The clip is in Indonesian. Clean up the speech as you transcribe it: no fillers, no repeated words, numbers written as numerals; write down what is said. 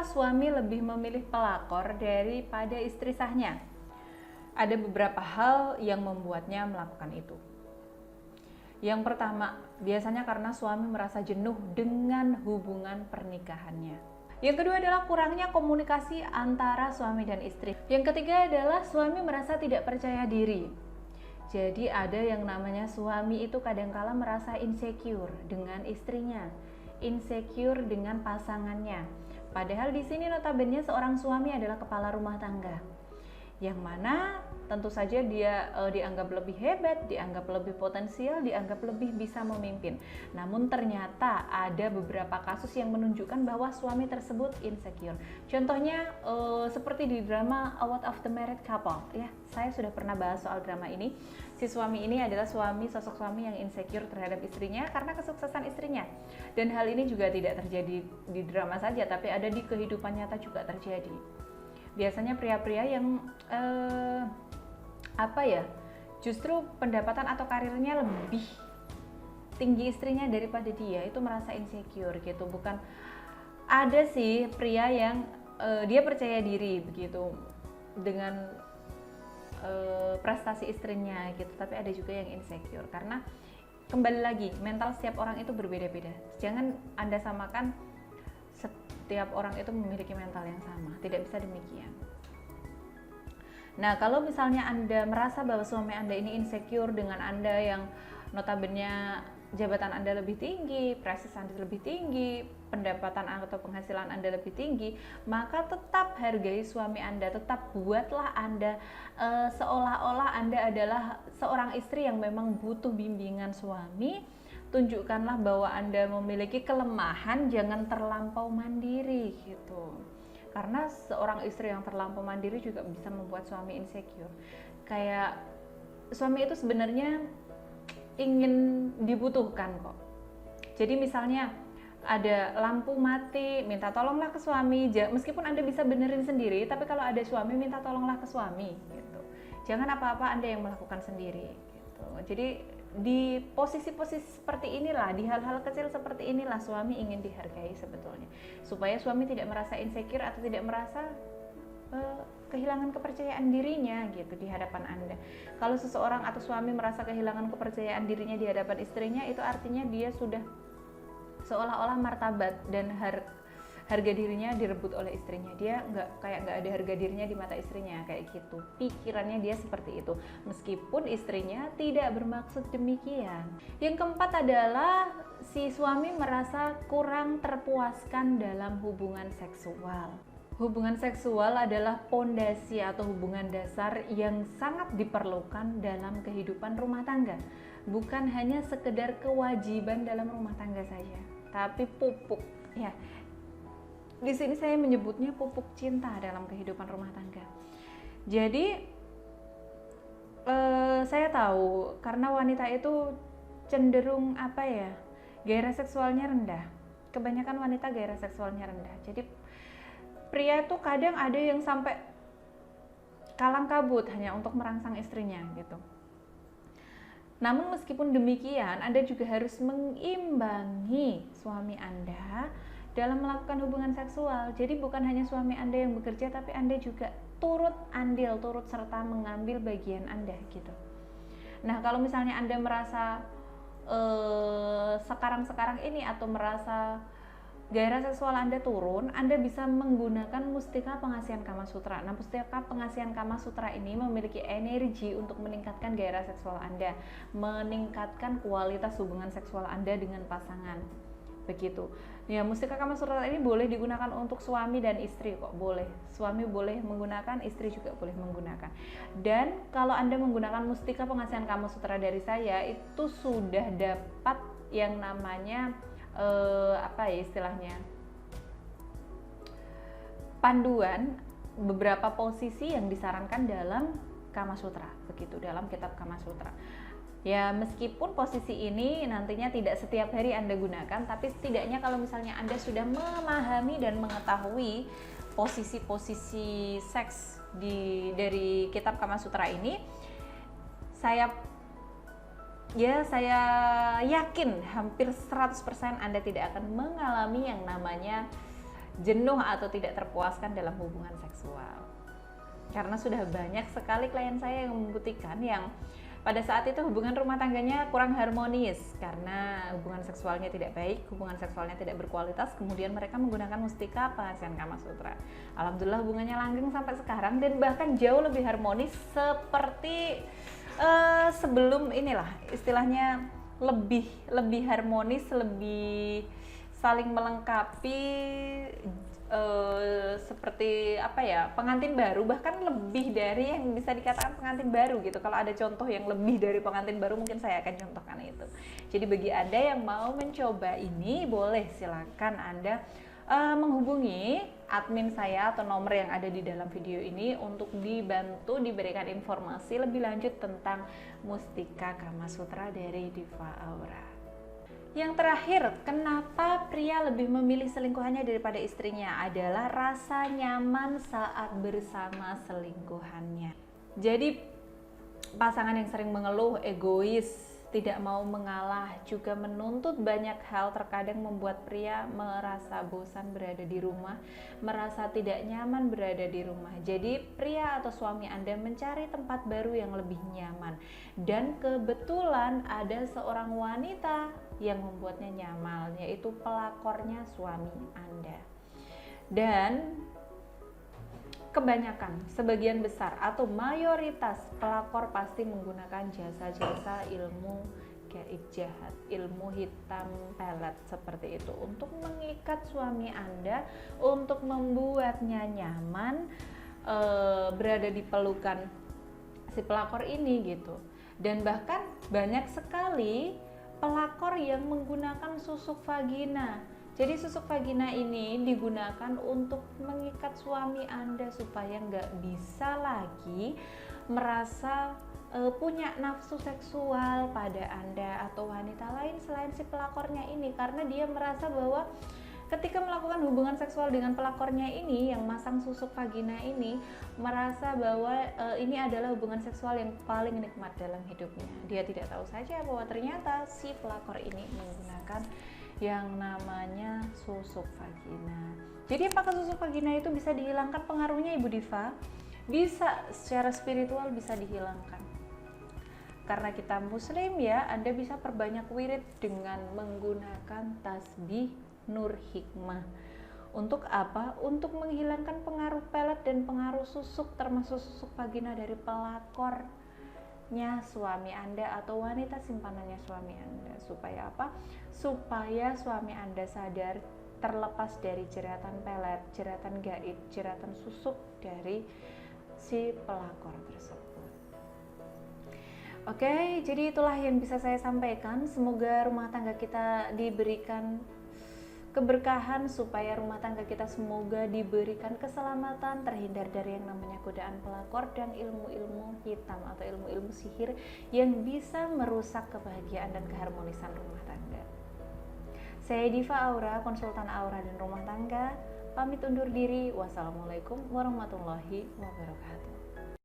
suami lebih memilih pelakor daripada istri sahnya? Ada beberapa hal yang membuatnya melakukan itu. Yang pertama, biasanya karena suami merasa jenuh dengan hubungan pernikahannya. Yang kedua adalah kurangnya komunikasi antara suami dan istri. Yang ketiga adalah suami merasa tidak percaya diri. Jadi ada yang namanya suami itu kadangkala merasa insecure dengan istrinya, insecure dengan pasangannya. Padahal di sini notabene seorang suami adalah kepala rumah tangga, yang mana tentu saja dia dianggap lebih hebat, dianggap lebih potensial, dianggap lebih bisa memimpin. Namun ternyata ada beberapa kasus yang menunjukkan bahwa suami tersebut insecure. Contohnya seperti di drama Out of the Married Couple, ya. Saya sudah pernah bahas soal drama ini. Si suami ini adalah sosok suami yang insecure terhadap istrinya karena kesuksesan istrinya. Dan hal ini juga tidak terjadi di drama saja, tapi ada di kehidupan nyata juga terjadi. Biasanya pria-pria yang justru pendapatan atau karirnya lebih tinggi istrinya daripada dia, itu merasa insecure gitu. Bukan, ada sih pria yang dia percaya diri begitu dengan prestasi istrinya gitu, tapi ada juga yang insecure karena kembali lagi mental setiap orang itu berbeda-beda. Jangan Anda samakan setiap orang itu memiliki mental yang sama, tidak bisa demikian. Nah, kalau misalnya Anda merasa bahwa suami Anda ini insecure dengan Anda yang notabene jabatan Anda lebih tinggi, prestasi Anda lebih tinggi, pendapatan atau penghasilan Anda lebih tinggi, maka tetap hargai suami Anda, tetap buatlah Anda seolah-olah Anda adalah seorang istri yang memang butuh bimbingan suami. Tunjukkanlah bahwa Anda memiliki kelemahan, jangan terlampau mandiri gitu. Karena seorang istri yang terlampau mandiri juga bisa membuat suami insecure. Kayak suami itu sebenarnya ingin dibutuhkan kok. Jadi misalnya ada lampu mati, minta tolonglah ke suami. Meskipun Anda bisa benerin sendiri, tapi kalau ada suami minta tolonglah ke suami gitu. Jangan apa-apa Anda yang melakukan sendiri gitu. Jadi di posisi-posisi seperti inilah, di hal-hal kecil seperti inilah suami ingin dihargai sebetulnya, supaya suami tidak merasa insecure atau tidak merasa kehilangan kepercayaan dirinya gitu di hadapan Anda. Kalau seseorang atau suami merasa kehilangan kepercayaan dirinya di hadapan istrinya, itu artinya dia sudah seolah-olah martabat dan harga dirinya direbut oleh istrinya. Dia nggak ada harga dirinya di mata istrinya, kayak gitu. Pikirannya dia seperti itu, meskipun istrinya tidak bermaksud demikian. Yang keempat adalah si suami merasa kurang terpuaskan dalam hubungan seksual. Hubungan seksual adalah pondasi atau hubungan dasar yang sangat diperlukan dalam kehidupan rumah tangga. Bukan hanya sekedar kewajiban dalam rumah tangga saja, tapi pupuk, ya. Di sini saya menyebutnya pupuk cinta dalam kehidupan rumah tangga. Jadi saya tahu karena wanita itu cenderung gairah seksualnya rendah. Kebanyakan wanita gairah seksualnya rendah. Jadi pria itu kadang ada yang sampai kalang kabut hanya untuk merangsang istrinya gitu. Namun meskipun demikian, Anda juga harus mengimbangi suami Anda dalam melakukan hubungan seksual. Jadi bukan hanya suami Anda yang bekerja, tapi Anda juga turut andil, turut serta mengambil bagian Anda gitu. Nah, kalau misalnya Anda merasa sekarang ini atau merasa gairah seksual Anda turun, Anda bisa menggunakan mustika pengasihan Kama Sutra. Nah, mustika pengasihan Kama Sutra ini memiliki energi untuk meningkatkan gairah seksual Anda, meningkatkan kualitas hubungan seksual Anda dengan pasangan. Begitu. Ya, mustika Kama Sutra ini boleh digunakan untuk suami dan istri kok, boleh. Suami boleh menggunakan, istri juga boleh menggunakan. Dan kalau Anda menggunakan mustika pengasihan Kama Sutra dari saya, itu sudah dapat yang namanya istilahnya panduan beberapa posisi yang disarankan dalam Kama Sutra, begitu, dalam kitab Kama Sutra. Ya, meskipun posisi ini nantinya tidak setiap hari Anda gunakan, tapi setidaknya kalau misalnya Anda sudah memahami dan mengetahui posisi-posisi seks dari kitab Kama Sutra ini, saya yakin hampir 100% Anda tidak akan mengalami yang namanya jenuh atau tidak terpuaskan dalam hubungan seksual. Karena sudah banyak sekali klien saya yang membuktikan yang pada saat itu hubungan rumah tangganya kurang harmonis karena hubungan seksualnya tidak baik, hubungan seksualnya tidak berkualitas, kemudian mereka menggunakan mustika penghasilan Kama Sutra. Alhamdulillah hubungannya langgeng sampai sekarang dan bahkan jauh lebih harmonis seperti sebelum inilah, istilahnya lebih harmonis, lebih saling melengkapi, seperti apa ya, pengantin baru, bahkan lebih dari yang bisa dikatakan pengantin baru gitu. Kalau ada contoh yang lebih dari pengantin baru mungkin saya akan contohkan itu. Jadi bagi Anda yang mau mencoba ini, boleh silakan Anda menghubungi admin saya atau nomor yang ada di dalam video ini untuk dibantu diberikan informasi lebih lanjut tentang mustika Kama Sutra dari Diva Aura. Yang terakhir, kenapa pria lebih memilih selingkuhannya daripada istrinya adalah rasa nyaman saat bersama selingkuhannya. Jadi pasangan yang sering mengeluh, egois, tidak mau mengalah, juga menuntut banyak hal, terkadang membuat pria merasa bosan berada di rumah, merasa tidak nyaman berada di rumah. Jadi pria atau suami Anda mencari tempat baru yang lebih nyaman, dan kebetulan ada seorang wanita yang membuatnya nyaman, yaitu pelakornya suami Anda. Dan kebanyakan, sebagian besar atau mayoritas pelakor pasti menggunakan jasa-jasa ilmu gaib jahat, ilmu hitam pelet seperti itu untuk mengikat suami Anda, untuk membuatnya nyaman berada di pelukan si pelakor ini gitu. Dan bahkan banyak sekali pelakor yang menggunakan susuk vagina. Jadi susuk vagina ini digunakan untuk mengikat suami Anda supaya nggak bisa lagi merasa punya nafsu seksual pada Anda atau wanita lain selain si pelakornya ini, karena dia merasa bahwa ketika melakukan hubungan seksual dengan pelakornya ini yang masang susuk vagina ini, merasa bahwa ini adalah hubungan seksual yang paling nikmat dalam hidupnya. Dia tidak tahu saja bahwa ternyata si pelakor ini menggunakan yang namanya susuk vagina. Jadi apakah susuk vagina itu bisa dihilangkan pengaruhnya, Ibu Diva? Bisa, secara spiritual bisa dihilangkan. Karena kita muslim ya, Anda bisa perbanyak wirid dengan menggunakan tasbih Nur Hikmah. Untuk apa? Untuk menghilangkan pengaruh pelet dan pengaruh susuk, termasuk susuk vagina dari pelakornya suami Anda atau wanita simpanannya suami Anda. Supaya apa? Supaya suami Anda sadar, terlepas dari jeratan pelet, jeratan gaib, jeratan susuk dari si pelakor tersebut. Oke, jadi itulah yang bisa saya sampaikan. Semoga rumah tangga kita diberikan keberkahan, supaya rumah tangga kita semoga diberikan keselamatan, terhindar dari yang namanya godaan pelakor dan ilmu-ilmu hitam atau ilmu-ilmu sihir yang bisa merusak kebahagiaan dan keharmonisan rumah tangga. Saya Diva Aura, konsultan aura dan rumah tangga, pamit undur diri. Wassalamualaikum warahmatullahi wabarakatuh.